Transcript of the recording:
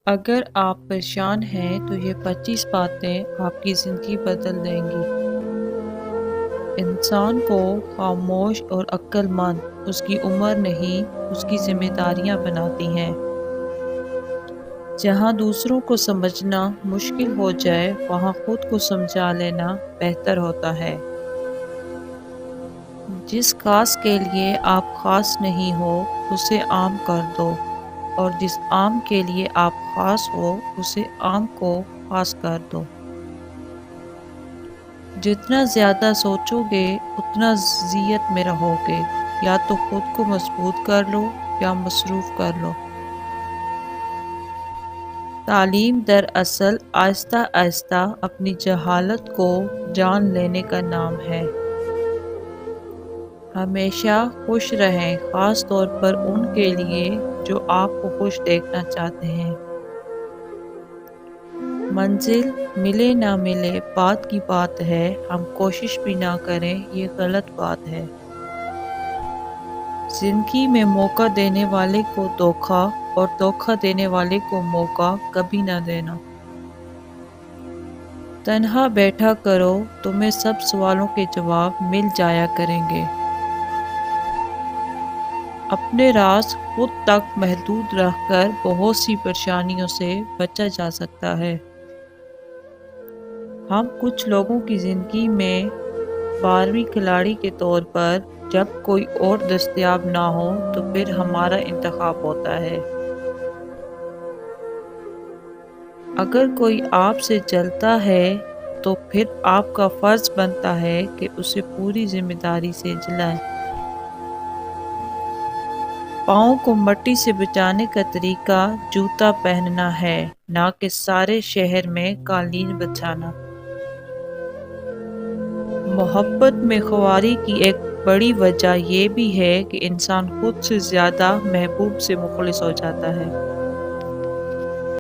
اگر آپ پریشان ہیں تو یہ 25 باتیں آپ کی زندگی بدل دیں گی۔ انسان کو خاموش اور عقل مند اس کی عمر نہیں، اس کی ذمہ داریاں بناتی ہیں۔ جہاں دوسروں کو سمجھنا مشکل ہو جائے، وہاں خود کو سمجھا لینا بہتر ہوتا ہے۔ جس خاص کے لیے آپ خاص نہیں ہو، اسے عام کر دو، اور جس عام کے لیے آپ خاص ہو، اسے عام کو خاص کر دو۔ جتنا زیادہ سوچو گے، اتنا ذیت میں رہو گے۔ یا تو خود کو مضبوط کر لو یا مصروف کر لو۔ تعلیم دراصل آہستہ آہستہ اپنی جہالت کو جان لینے کا نام ہے۔ ہمیشہ خوش رہیں، خاص طور پر ان کے لیے جو آپ کو خوش دیکھنا چاہتے ہیں۔ منزل ملے نہ ملے بات کی بات ہے، ہم کوشش بھی نہ کریں یہ غلط بات ہے۔ زندگی میں موقع دینے والے کو دھوکہ اور دھوکہ دینے والے کو موقع کبھی نہ دینا۔ تنہا بیٹھا کرو، تمہیں سب سوالوں کے جواب مل جایا کریں گے۔ اپنے راز خود تک محدود رکھ کر بہت سی پریشانیوں سے بچا جا سکتا ہے۔ ہم کچھ لوگوں کی زندگی میں 12ویں کھلاڑی کے طور پر، جب کوئی اور دستیاب نہ ہو تو پھر ہمارا انتخاب ہوتا ہے۔ اگر کوئی آپ سے جلتا ہے تو پھر آپ کا فرض بنتا ہے کہ اسے پوری ذمہ داری سے جلائیں۔ پاؤں کو مٹی سے بچانے کا طریقہ جوتا پہننا ہے، نہ کہ سارے شہر میں قالین بچھانا۔ محبت میں خواری کی ایک بڑی وجہ یہ بھی ہے کہ انسان خود سے زیادہ محبوب سے مخلص ہو جاتا ہے۔